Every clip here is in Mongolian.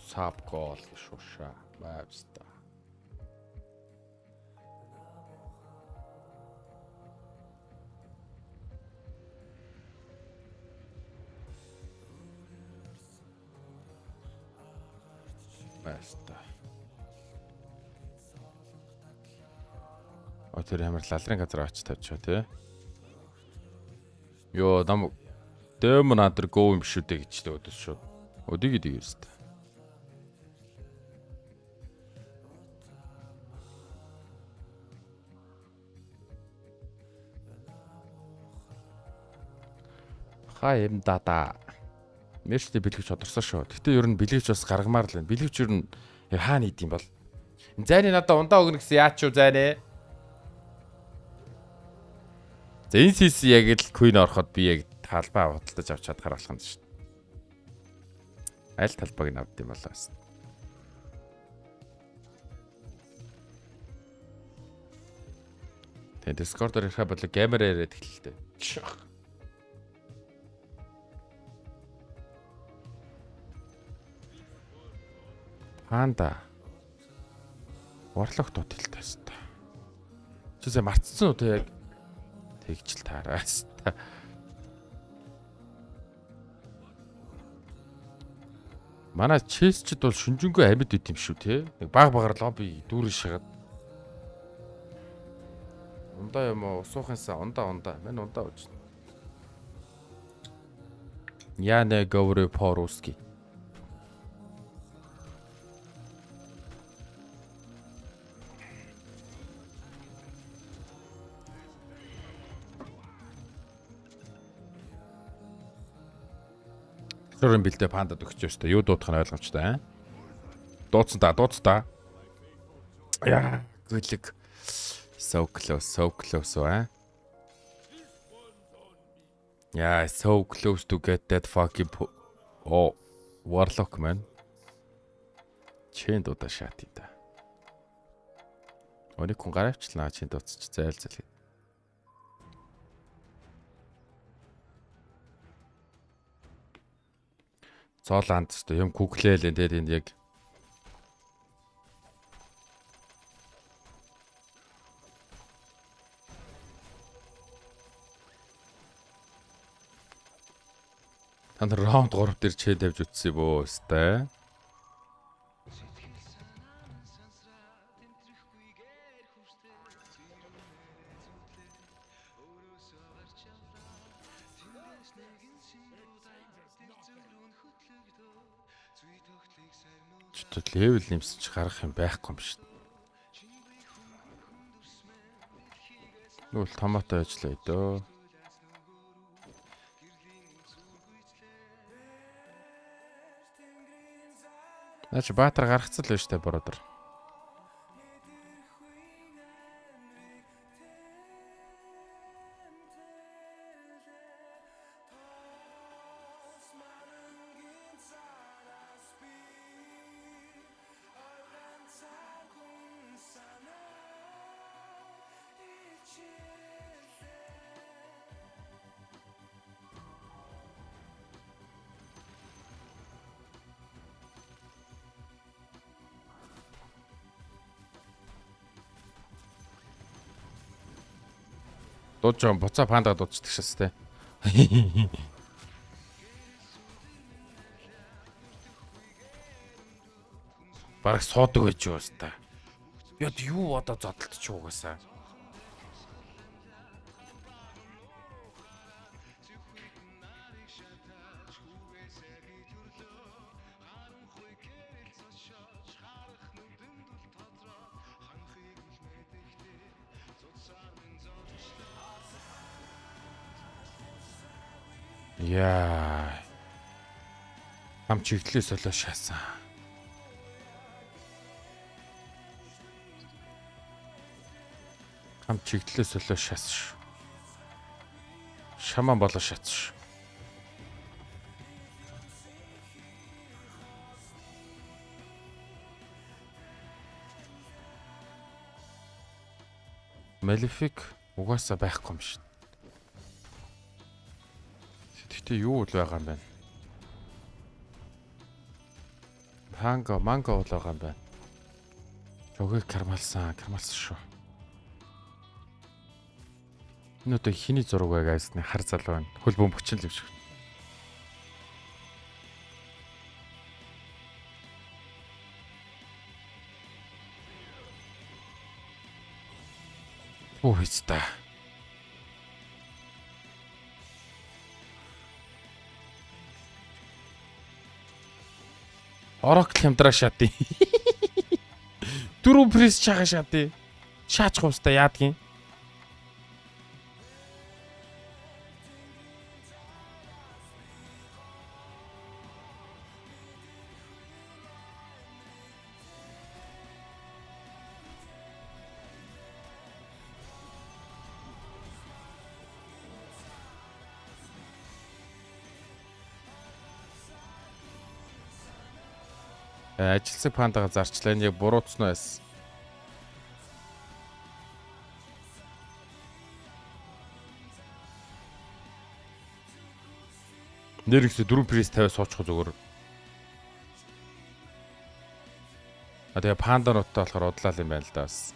Сабгол шуша байвста. Байвста. Тэр ямар лалрын газар очиж тавьчихо тий. Йоо нам Demon Hunter Go юм шүү дээ гэж л өдөөс шууд. Өдийг идэг юмст. Хаа юм дата. Мэштэй бэлгэвч тодорсон шүү. Гэтэ ер нь бэлгэвч бас гаргамаар л байна. Бэлгэвч ер нь хаана идэм бол. Зайны надаа ундаа өгнө гэсэн яач юу зайнэ? За энэ сис яг л Queen ороход би яг талбай худалдаж авч чадхаар болох юм шүү дээ. Аль талбайг нь авд юм болоо бас. Тэгээ Discord-оор ирэхэд бол геймер яриад эхэллээ. Панда. Warlock дуталтай шүү дээ. Чүсээ мартцсан уу те яг тэгжл таараас та. Манай честчд бол шүнжэнгөө амьд үт юм шүү те. Нэг баг багаар лобби дүүрэн шагаад. Ундаа юм уу? Усуухынсаа ундаа. Мань ундаа үз. Я не говорю по-русски. Шорын бэлдээ пандад өгч өстой. Юу дуудах нь ойлгомжтой аа. Дуудсан та. Яа, гүлэг. So close аа. Yeah, so close to get that fucking Warlock man. Чин дуудаа шаати та. Оник хүн гаравчлаа чин дуудчих зайл. Зооланд ч юм гуглээл энэ тэнд яг танд раунд 3 дээр чэд явж үтсэн бөө өстэй. Левел нэмсэж гарах юм байхгүй юм шүү дээ. Нүгэл томоотой ажиллаа дөө. Наач баатар гаргацсан л байна шүү дээ бродер. Дуудж байгаа буцаа панда дуудчихдаг шээс те. Бараг суудаг байж юу та. Яд юу одоо зодтолч угаасаа. Яа. Хам чиглэлээ солио шаасан. Хам чиглэлээ солио шаасан. Шаман болоо шатсан. Malefic угаасаа байхгүй юм шиг. Гэтэ юу л байгаа юм бэ? манго бол байгаа юм байна. Жогыг кармалсан шүү. Энэ одоо хиний зураг вэ гайсны хар залуу байна. Хөл бөмбөгчин л юм шиг. Оо хэвчээ. Орокл хямдраа шатыг. Дөрөв пресс чагаа шатыг. Шаач хувста яадгийн. Ажилсаг пандага зарчлаа нь яг буруутсан байсан. Нэрэгсээ 4 пресс 50 суучих зүгээр. Тэгээ пандануудтай болохоор удлаа юм байна л да бас.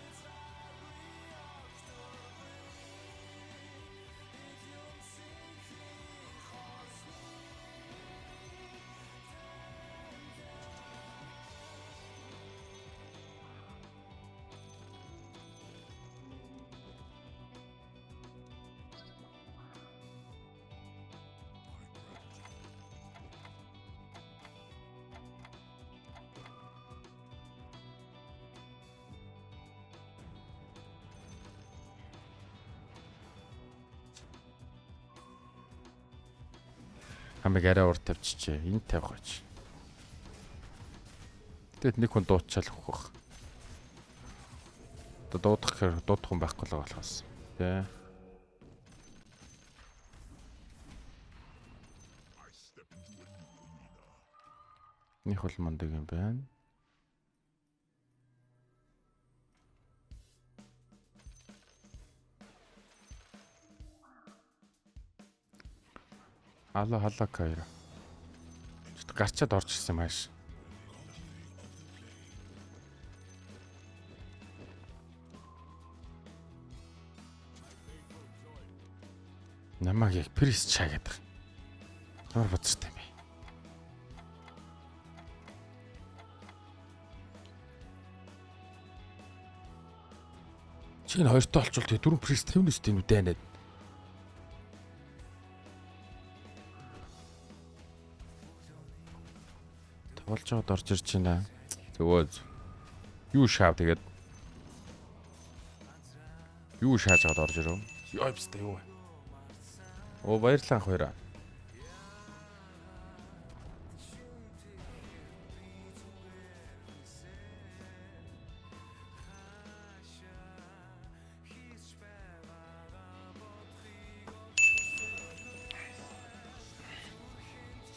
Хамиг арай урд тавьчихжээ. Энд тавих гэж. Тэгэд нэг хүн дуучаал өгөх байх. Одоо дуудах хүн байхгүй л болохоос. Тэ. Них бол мундаг юм байна. Халла кайра. Гарчаад орж ирсэн маш. Намаг яг пресс чаагаад байгаа. Ямар бодстой юм бэ? Чинь хоёртой олчвол тэгээ 4 пресс 50-ээс тийм үдэнэ. Болж байгаад орж ирж байна. Зөвөө. Юу шаав тэгээд. Юу шааж байгаад орж ирв. Яа бистэ юу вэ? Оо баярлалаа ах хоёраа.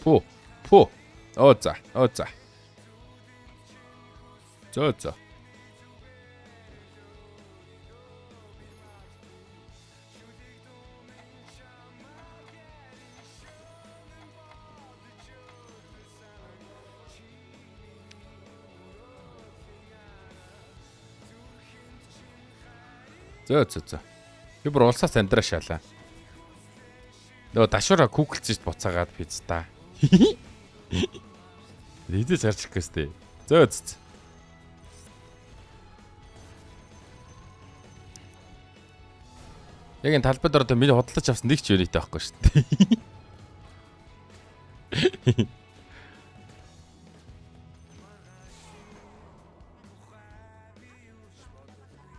Пу. Оza. Зөө. Зөө. Би бүр улсаас амьдраа шаалаа. Нөгөө дашуура куклчиж буцаагаад биз та. Идэж харчих гэстэй. Зөө. Яг энэ талбайд ороод миний худалдаж авсан нэг ч юнитэй байхгүй шүү дээ.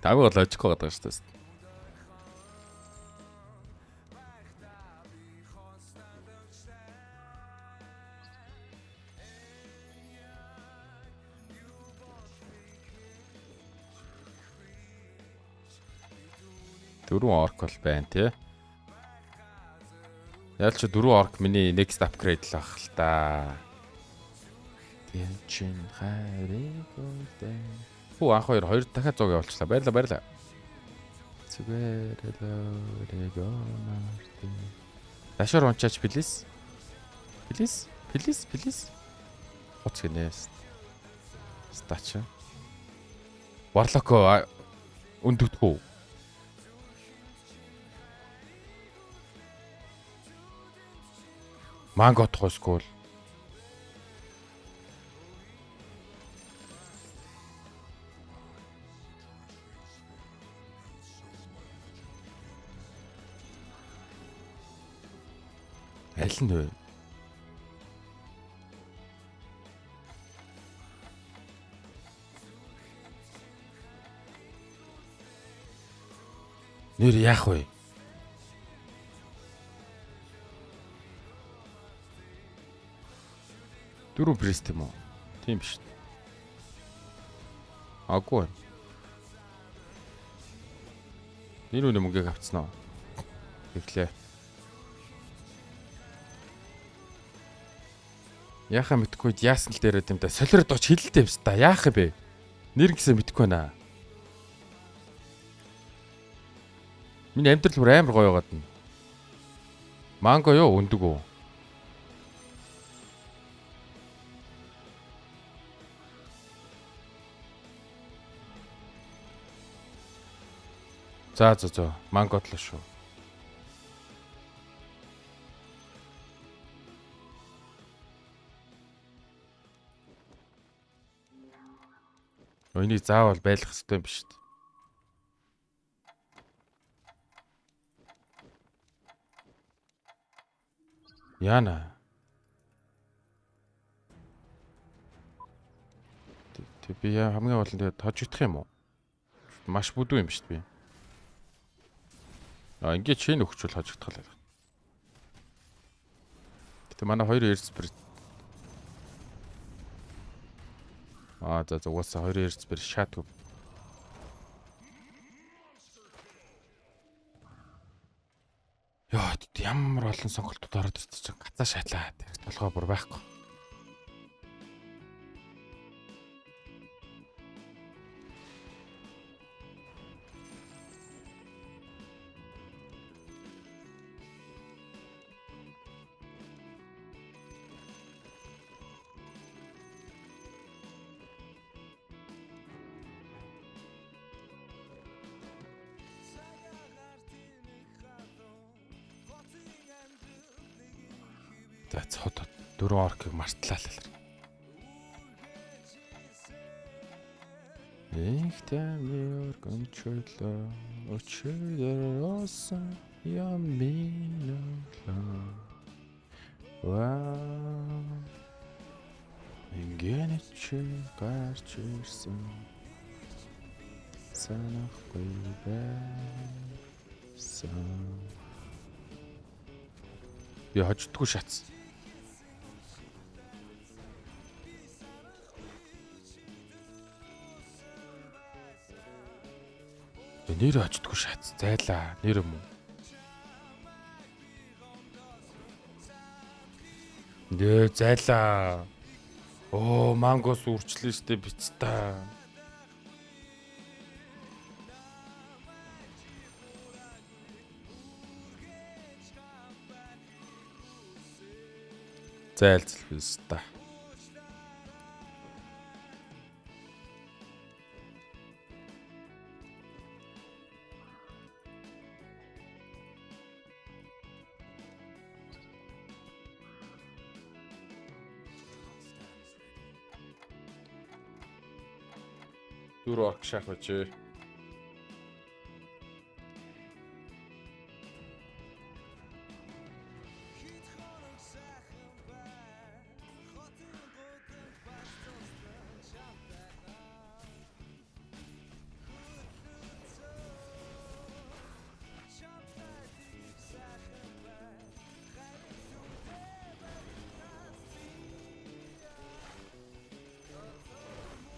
Таг бол очихгүй байгаа шүү дээ. Дөрвөн орк бол байна тий. Ялч дөрвөн орк миний next upgrade л ах л та. Тэнчин хайрыг. Хүү анх хоёр дахиад 100 явуулчлаа. Баярлаа. Зүгээр л Марти. Дашуур унчаач please. Please. Уц гинээс. Стач. Варлоко өндөгдөх үү? Манго тохосгүй. Аль нь вэ? Нэр яах вэ? Дөрөв брэст юм уу? Тийм биш. Аггүй. Нэр үнэ мөнгөг авцсан уу? Тэглээ. Яхаа мэдхгүй яасан л дээрээ юм да. Солиорд оч хилэлтэй юмс та. Яах вэ? Нэр гэсэн мэдхгүй байна. Миний амьдрал бүр амар гоё байгаад нь. Манго юу өндөг үү? За. Мангод л шүү. Энийг заавал байлгах хэрэгтэй юм биш үү? Яна. Тэг би хамгийн гол нь тэгээд тожигдох юм уу? Маш бүдүү юм шүү дээ би. Ингээд чинь өгчүүл хожигдох л байх. Гэтэ манай хоёр эрсбэр. За угаасаа хоёр эрсбэр шаатгүй. Яа, ямар олон сонголтууд ороод ирчих чинь гацаа шатлаа. Тэр толгой бүр байхгүй. За цод 4 оркийг мартлаа л. Ихтэй контролло очероса ямино. Вау. Ингенич гарч ирсэн. Санахгүй байсан. Би хождгүй шатс. Нэр очдгүй шатс зайлаа. Нэр юм уу? Нэ зайлаа. Оо, мангос үрчлээ штэ биц та. Зайлцл биз та. Дөрөв орк шах байж.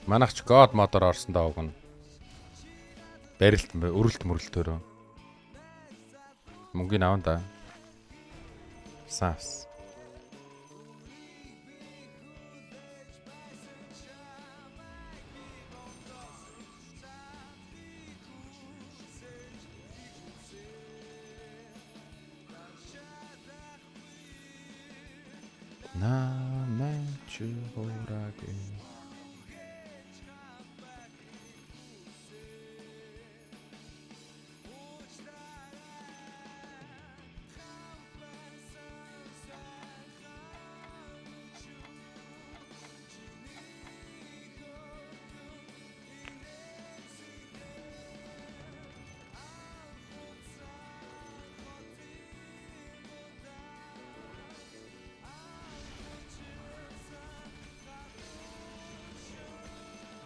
Манайч God модоор орсон даа уг нь. Барилт өрөлт мөрөлтөөрөө. Мөнгөний аван да. Савс. На мэн чи хураг.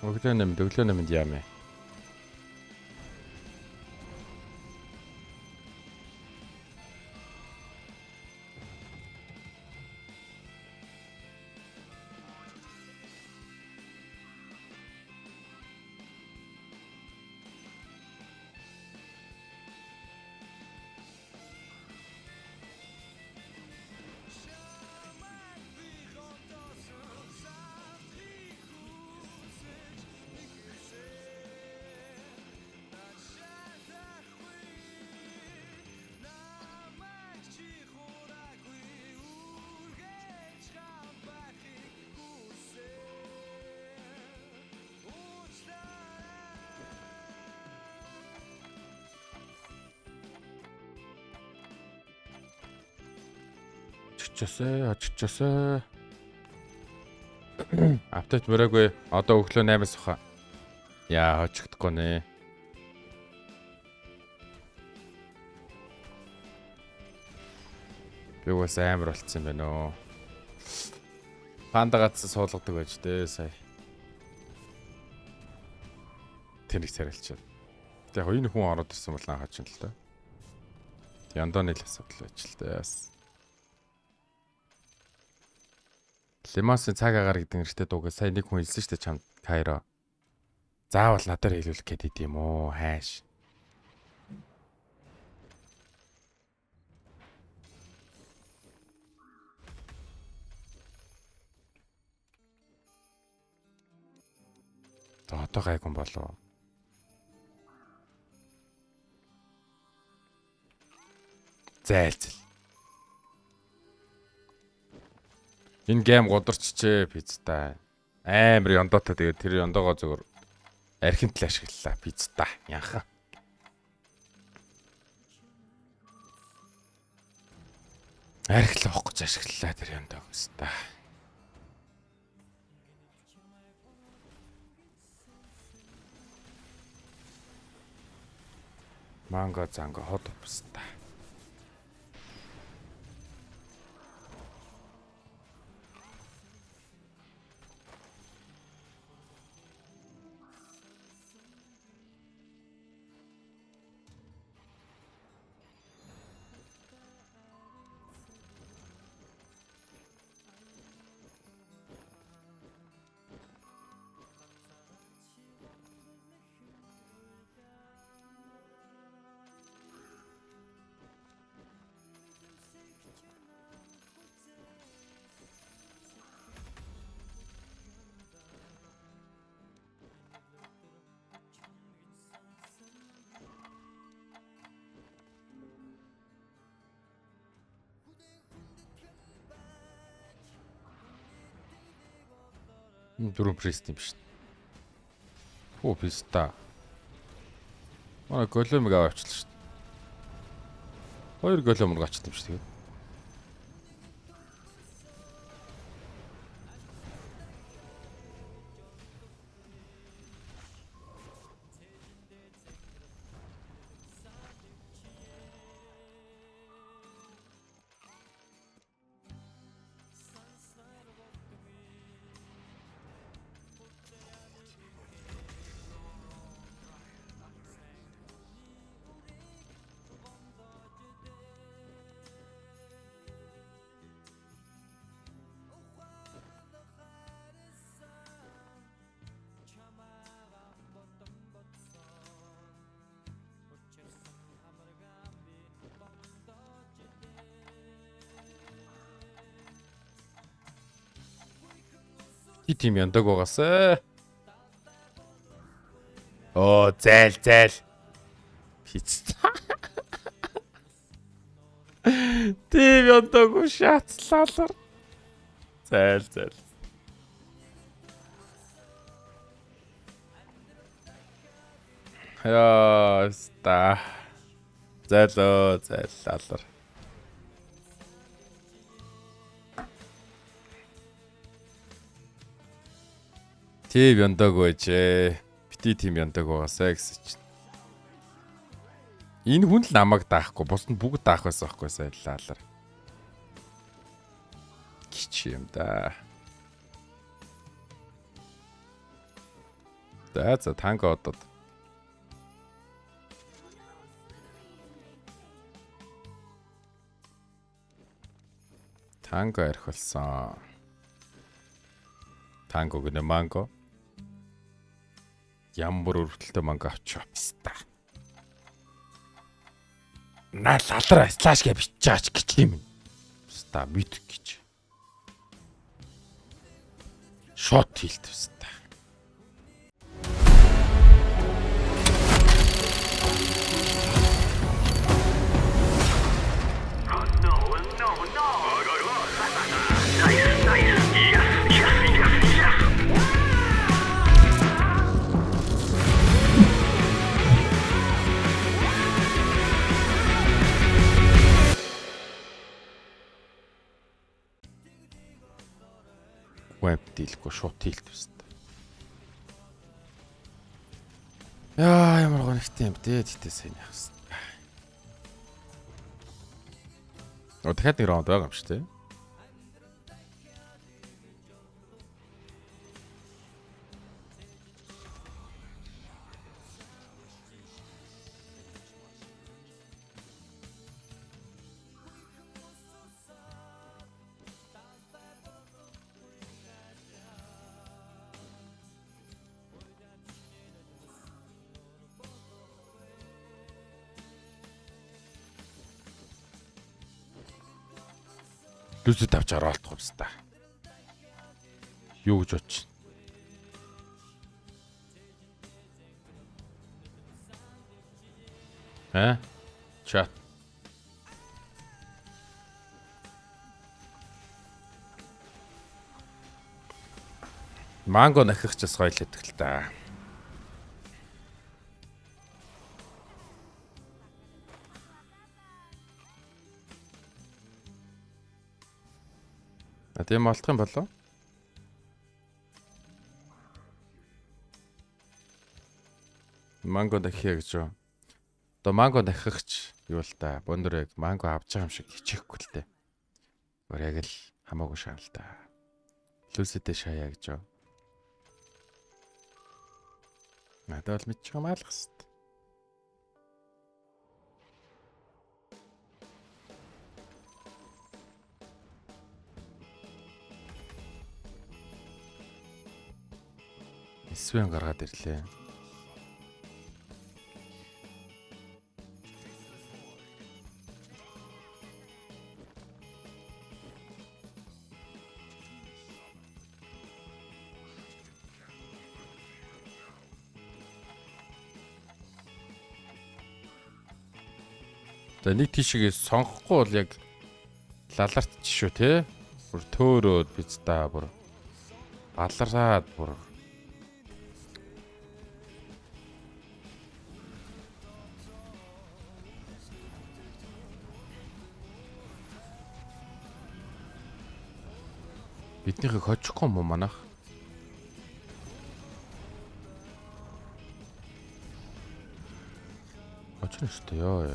Өглөө нэмэнд яамэ. Оччихсоо. Апдейт мөрөөгүй. Одоо өглөө 8-аас хаа. Яа, хожигдохгүй нэ. Би бас амар болцсон юм байна оо. Панда гацсан суулгадаг байж дээ сая. Тэнэг царилчаад. Яг энэ хүн ороод ирсэн бол анхаач юм л да. Яндооны л асуудал байж л дээ. Лимасын цаг агаар гэдэг нэртэй дуугаа сая нэг хүн хэлсэн шүү дээ чамд Кайро. Заавал надаар хэлүүлэх гээд идэм үү хайш. Одоо гайгүй болов. Зайлцэл. Энэ гейм годорчжээ пицта. Амар ёндоотой тэгээд тэр ёндоогоо зөвөр архинт л ашиглалаа пицта. Яахан. Архил авах гэж ашиглалаа тэр ёнdoог өстө. Манго занго хот өстө. Дөрөв прест юм шүү. Оо писта. Манай голомыг аваачлаа шүү. 2 голомор гачсан юм шүү тэгээд. Тим яндаг угаасаа. Оо, зайл. Пицца. Тим яндаг уу шатслалар. Зайл. Яа, ста. Зайлалар. Тим яндаг байжээ. Бити тим яндаг байгаасаа гэсэн чинь. Энэ хүн л намайг даахгүй, бус нь бүгд даах байсан байхгүй сайлалаар. Кич юм да. За танго одод. Танго арих болсон. Танго гэнэ манго. Ямар өртөлтөй манго авчих та. Наа лалраа слаш гэж бичаач гэж юм. Ста мэд гэж. Шот хийлдэвс та. Веб дийлэхгүй шууд хийлдэвс та. Яа ямар гонхтой юм дээ тэгтээ сайн яхсан. Дахиад нэг раунд байгаа юм шүү дээ. Лүзэ тавч хараалтах юмс та. Юу гэж бодчих. Чат. Манго нахих ч бас гоё л хэдэг л та. Тийм олдох юм болов? Манго дахиа гэж юу? Одоо манго дахихч юу л та. Бондөр яг манго авч байгаа юм шиг хичээхгүй л дээ. Гөр яг л хамаагүй шаал та. Лүсэдэ шаяа гэж юу? Надад бол мэдчих юм аалах хэвээр. Эсвэн гаргаад ирлээ. За нэг тийшээ сонгохгүй бол яг лаларч шүү те. Бүр төөрөөд биз та бүр балараад бүр биднийхийг хочихгүй юм уу манайх? Очно шүү дээ ёо.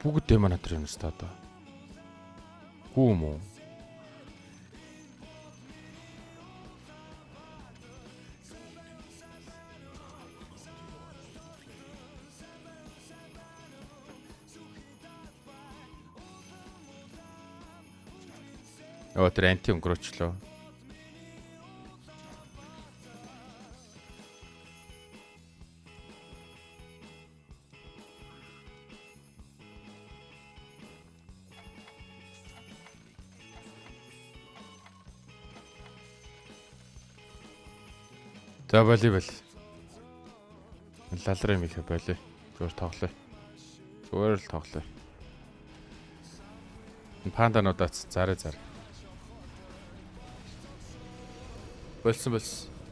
Бүгд манай тэр юм ста одоо. Гүү юм уу? Оо тэр анти өнгөрөөчлөө. За боливэл. Лалрын их болио. Зүгээр тоглоё. Зүгээр л тоглоё. Пандануудаас зараа. Болсон.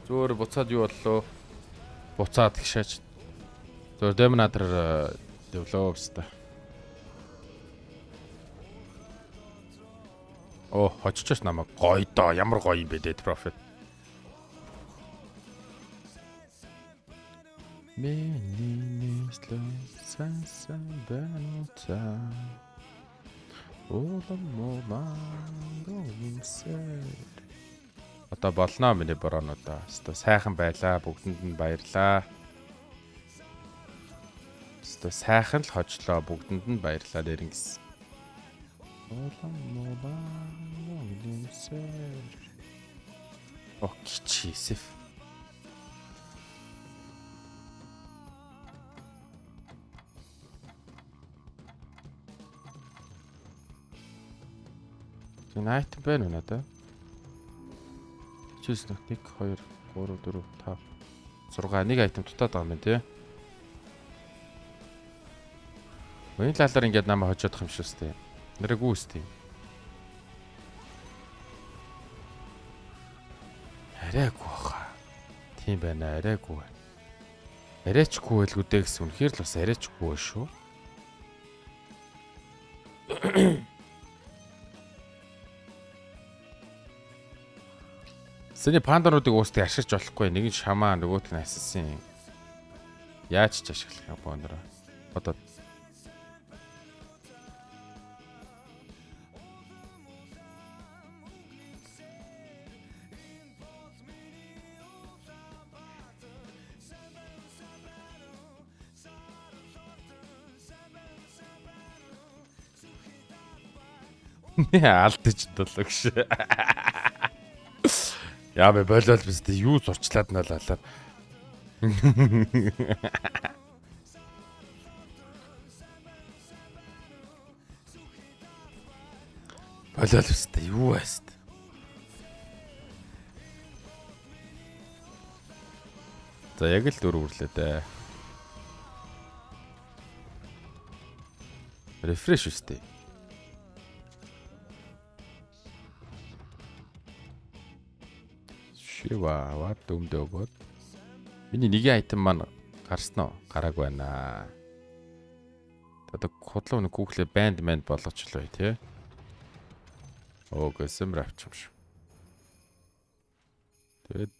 Зүгээр буцаад юу боллоо? Буцаад гişэж. Зүгээр Dominator develops та. Оо, хоччихс намайг гоё доо. Ямар гоё юм бэ Dead Prophet. Миний сан бэнута. Одоо болно миний бороонуудаа. Өстой сайхан байлаа. Бүгдэнд нь баярлаа. Өстой сайхан л хожлоо. Бүгдэнд нь баярлаа дээрнгис. Окей, энэ айтем байна уу надаа? Чиз 1 2 3 4 5 6 нэг айтем дутаад байгаа юм байна тий. Өний талаар ингээд намайг хожоодох юм шүү дээ. Нэрэг үүстэй. Арайгүй баха. Тийм байна арайгүй. Арайчгүй байлгүүдээ гэсэн үнэхээр л бас арайчгүй ба шүү. Сэний пандануудыг уустыг ашиглаж болохгүй. Нэг нь шамаа, нөгөөт нь ассан. Яаж ч ашиглах юм боо. Одоо алдаж дулгш. Яа бэ болол бистэй юу зурчлаад налалаа. Болол бистэй юу байст. За яг л дөрөв үрлээ дээ. Refresh үстэй. Шива ват дөмдөгөөд. Миний нэг айтем маань гарсан уу? Гараагүй байна. Одоо худлаа нэг Google band болгочлоо тий. Гэсэн авчих юм шүү. Тэгээд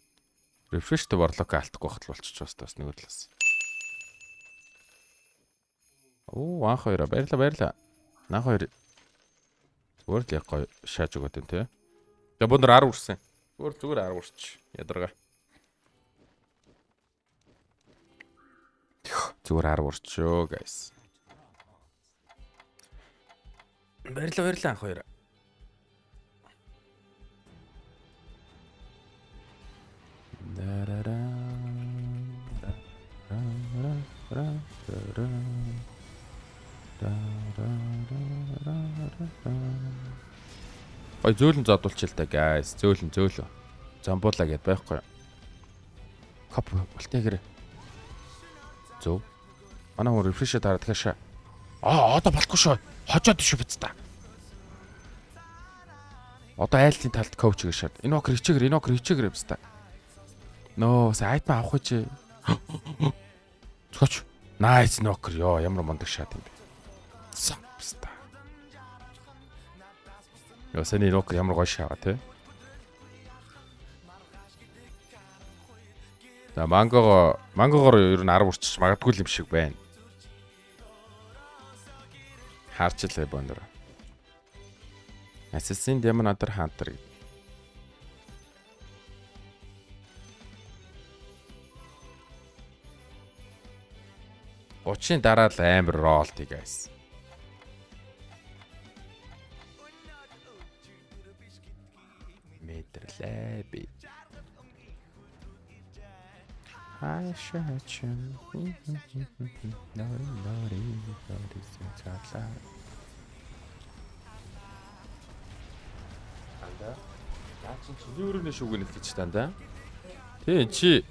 refresh to warlock алдахгүй хатл болчих жоос тас нэг талаас. Анх хоёроо баярлаа. Анх хоёр зүгээр л яг гоё шааж өгöd юм тий. За өндөр 10 үрсэн. Зүгээр 10 үрч. Ядарга. Зүгээр 10 үрчөө guys. Баярлаа анх хоёр. Ой зөөлөн зодуулчих л та guys. Зөөлөн. Замбуулаа гэд байхгүй. Коп болтойгэр. Зөв. Манай хүн refresh дараад хаашаа. Одоо болохгүй шүү. Хожоод биш биз та. Одоо айлтын талд коуч гэшаад. Энэ окр хичээгэр биз та. Нөө сайт авах гэж. Цоч. Nice нокер ёо ямар мундаг шат юм бэ. Самста. Ёо сэний нокер ямар гоё шаага те. За мангогоор ер нь 10 үрчиж магадгүй юм шиг байна. Харчлаа бондөр. Assassin Demon Hunter. Очийн дараа л амар ролти guys. Мэдэрлээ би. Хашаачин. Нори цаалаа. Анда. Наачин чи юурын шүүгэн хэлж тандаа. Тий чи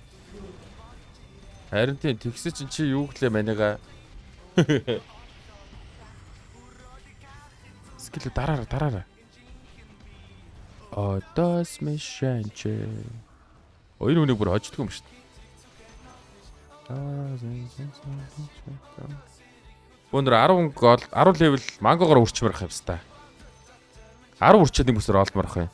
харин тийм тэгсэ чи юу гэлээ манайга. Скил дараараа. Одос мишанч. Хоёр үнийг бүр хождгоо юм шүү дээ. Өнөр 10 гол 10 левел мангогоор үрчмэрх юм ста. 10 үрчээд нэг бүсээр олдморх юм.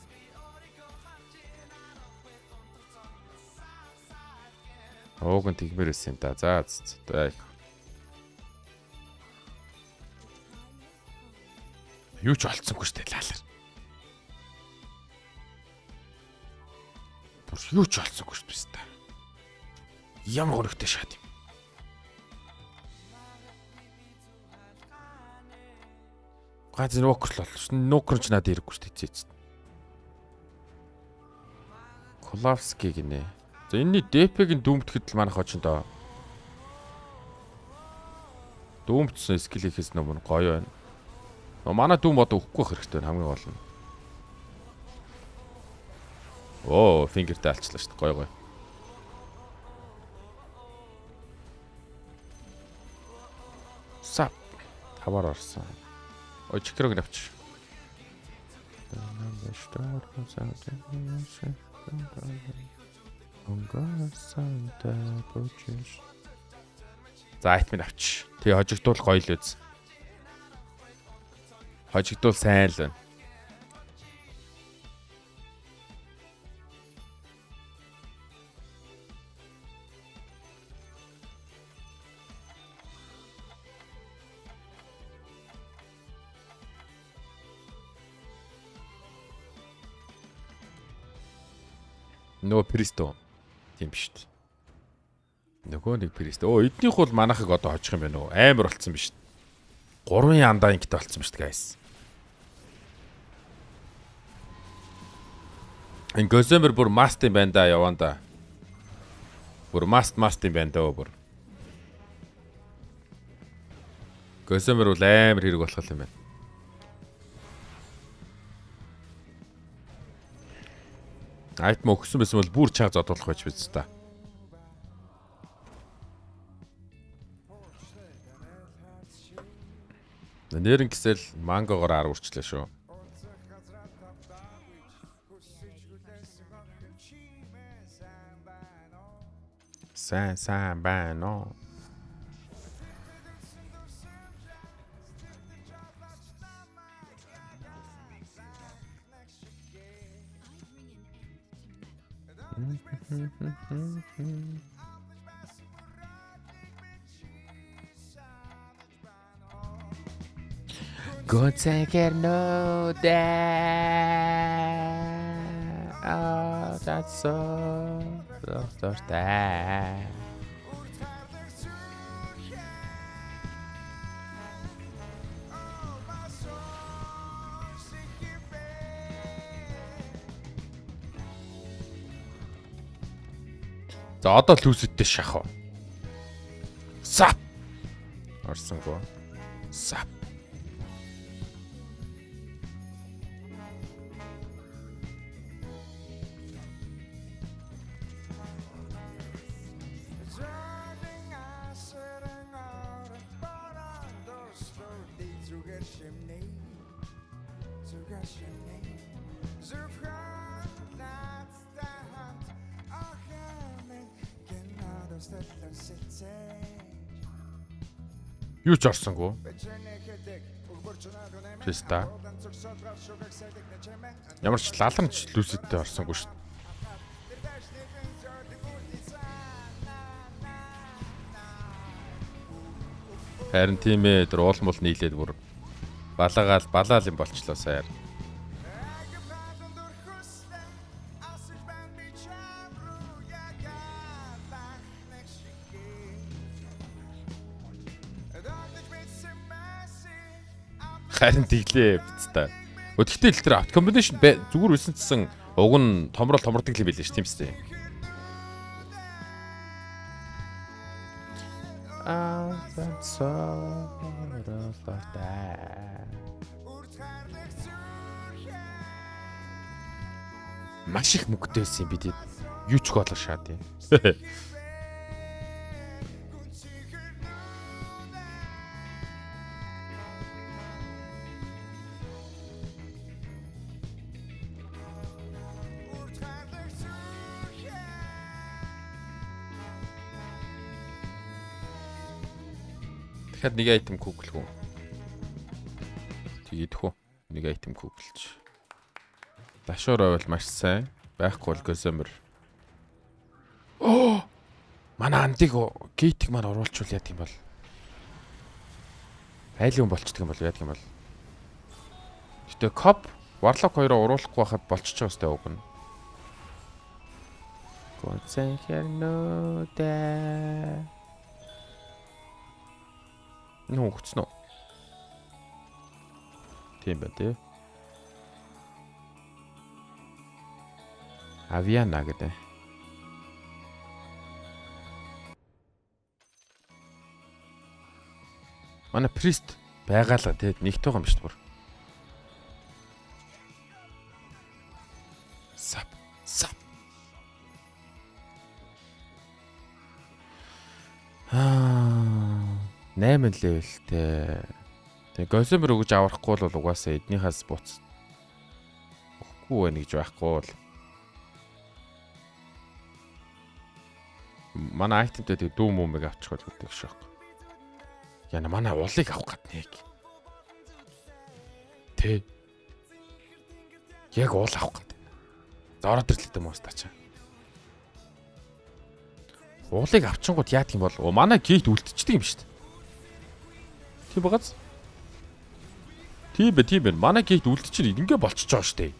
10 Ууг нь тэгмэр байсан юм да. За за. Юу ч олцсонгүй штэ лаалаар. Бүр юу ч олцсонгүй штэ биз та. Ямар гонхтой шат юм. Гац нокер л болчихсон. Нокер ч надад ирэхгүй штэ хэцээч. Колавски гинэ. За энэний ДП-гийн дүмтгэхэд л манайх очондоо. Дүмтсэн скил хийхээс нөмөр гоё байна. Манай дүм одоо өгөхгүй хэрэгтэй хамгийн гол нь. Оо, фингертэй алчлаа шүү дээ. Гоё. Сап. Таваар орсон. Ой, чикрог навч. За, айтмын авч. Тэгээ хожигдуул гоё л үз. Хожигдуул сайн л байна. Нөгөө Присто. Тийм биш үү? Нөгөө нэг Присто. Оо, эднийх бол манайхыг одоо хожих юм байна уу? Амар болцсон биш үү? 3 янда ингэтэй болцсон биш үү, guys? Энэ Гоземер бүр маст юм байна да, яваа да. Бүр маст юм байна дөө бүр. Гоземер бол амар хэрэг болох юм байна. Айтм өгсөн байсан бол бүр чаг зодуулах байж биз та. Нэрэн гисэл мангогоор 10 үрчлээ шүү. Сайн байна. Gonzaga no that. Oh, that's so sad. За одоо лүүсэдтэй шахав. Сап. Орсонгүй. Сап. Юу ч орсонгүй. Писта. Ямар ч лаланч лүүсэдтэй орсонгүй шүү дээ. Харин тийм ээ, тэр уулмал нийлээд бүр балаал юм болчлоо саяар. Харин тэглээ биз та. Гэхдээ л тэр авт комбинашн зүгээр үсэнцсэн уг нь томордог л байлээ ш тийм үстэй. Маш их мөнгөтэй байсан юм бид. Юу ч голоо шаад юм. Тэгэхээр нэг айтем гуглах уу? Тэгийдэх үү? Нэг айтем гуглч. Дашуур байвал маш сайн. Байхгүй бол Гоземер. Манай андыг гейтик маань оруулчвал яа гэм бол. Айлын болчдөг юм бол яа гэм бол. Гэтэ коп Warlock 2-оо уруулахгүй байхад болчихж байгаа сте уг нь. Гонцэн хэрнүүдэ. Нүгцнө. Тийм ба тий. Авиана гэдэг. Манай прист байгаалаа тий нэгт байгаа юм шүү дээ бүр. Сап. 8 левелтэй. Тэгээ госомер өгж аврахгүй бол угаасаа эднийхээс буц. Өгөхгүй байх гэж байхгүй бол. Манай айтемтэй тэг дүү мөмөг авчих бол гэдэг шок. Яна манай уулыг авах гэдэг. Тэ. Яг уул авах гэдэг. Зороод ирлээ юм уу стачаа. Уулыг авчингууд яадаг юм бол манай гейт үлдчихдэг юм шүү дээ. Тийм багаз. Тийм бэ. Манай гейт үлдчихэр ингээ болчихж байгаа шүү дээ.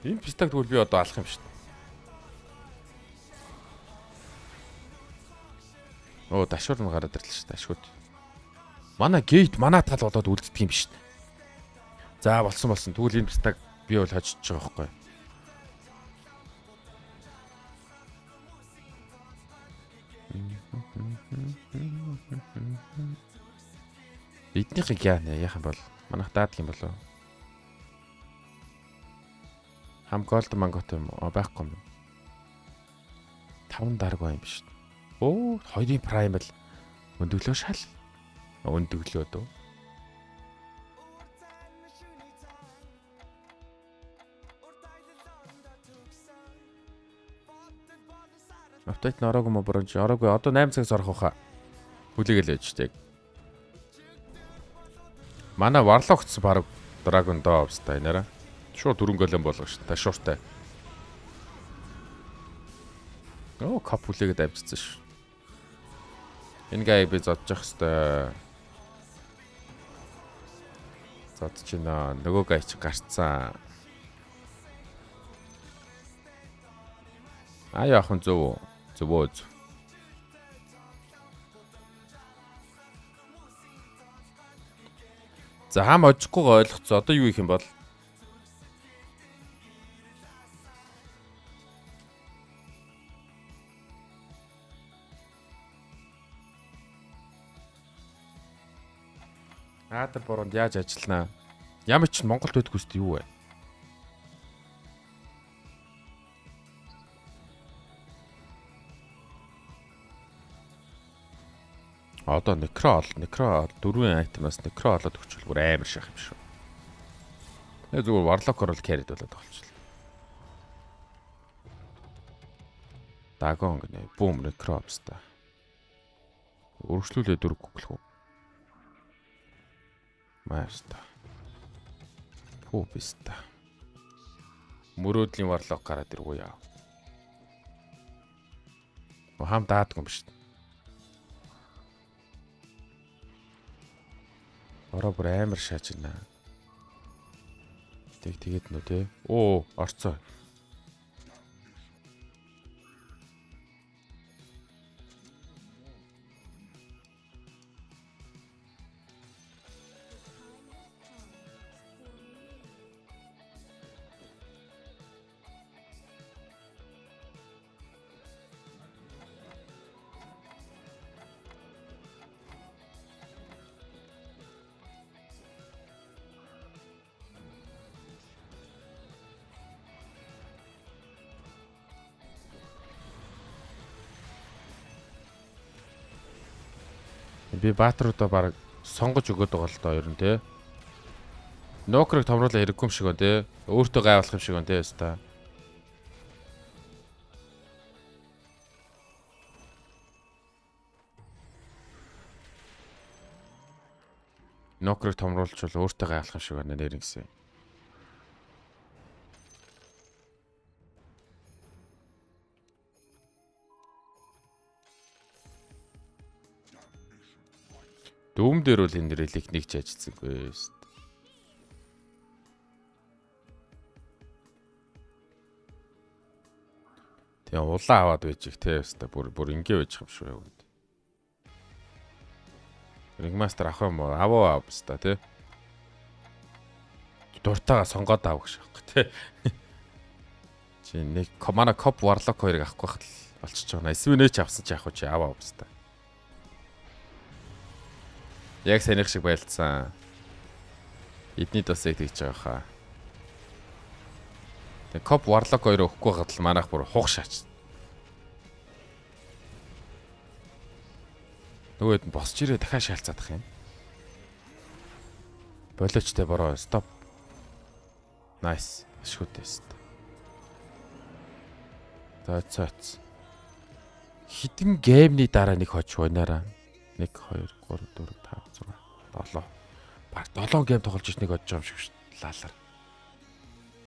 Энэ пистаг тэгвэл би одоо алах юм шүү дээ. Оо дашуур нь гараад ирлээ шүү дээ. Ашгууд. Манай гейт манай тал болоод үлддэг юм шүү дээ. За болсон. Тэгвэл энэ пистаг би бол хожиж байгаа байхгүй. Эднийхийг яахан бол манайх даадаг юм болоо. Хам голд мангот юм байхгүй юм. 5 дарга юм биш. Оо 2-ын прайм л өндөглөө шал. Өндөглөө дөө. Апдейт нөрөөг юм бронж ороогүй одоо 8 цагаас орох хаа. Хүлээгээл ээж тийг. Манай Warlock-ц баг Dragon Doves-тай нэрэ. Шууд 4 голем болгоо ш. Та шууртай. Оо кап хүлээгээд авчихсан ш. Энэ гай би зодчих хэвээр. Зодч байна. Нөгөө гай чи гарцсан. Яахан зөв. За хам очихгүйгээ ойлгоцоо. Одоо юу их юм бол? Аадар бороонд яаж ажилланаа? Ямар ч Монголд байдгүй үст юу вэ? Одоо некро 4 айтемаас некро олоод өгчвөл бүр амар шах юм шүү. Тэгээ зүгээр Warlock-оор л carry болоод болчихлоо. Дагон гэнэ. Бум некро авста. Өргөжлүүлээ 4 гүглэх үү. Маста. Пуписта. Мөрөөдлийн Warlock гараад иргүү яа. Хам даадаг юм биш. Ороо бүр амар шааж байна. Тэгээд нөө те. Оо, орцоо. Би баатруудаа баг сонгож өгöd байгаа л доо ер нь те. Нокрыг томруулаа хэрэггүй юм шиг байна те. Өөртөө гайвуулах юм шиг байна те яста. Нокрыг томруулчвал өөртөө гайвуулах юм шиг байна нэр ингэсэн. Дүүм дээр бол энэ релик нэг ч ажилласангүй шүү дээ. Тэгээ улаан аваад байж их те өстой бүр ингээ байж юм шүү яг. Ringmaster авах юм уу? Аваа авста те. Дуртайгаа сонгоод аав гэж байна те. Чи нэг mana cop warlock хоёрыг авахгүй хат болчихж байгаа. Эсвэнэч авсан чи авах чи аваа авста. Яг санийх шиг байлцсан. Эдний досыг тэгж байгаа хаа. Тэг cop warlock хоёроо өгөхгүй хатал манайх бүр хух шаач. Нөгөөд нь босч ирээ дахиад шаалцаадах юм. Болоочтой бороо стоп. Nice. Ашгүйтэйст. Цаац. Хитэн геймний дараа нэг хож байнараа. 1 2 3 4 5 6 7. Баг 7 гейм тоглож ич нэг хожж байгаа юм шиг шүү. Лаалаар.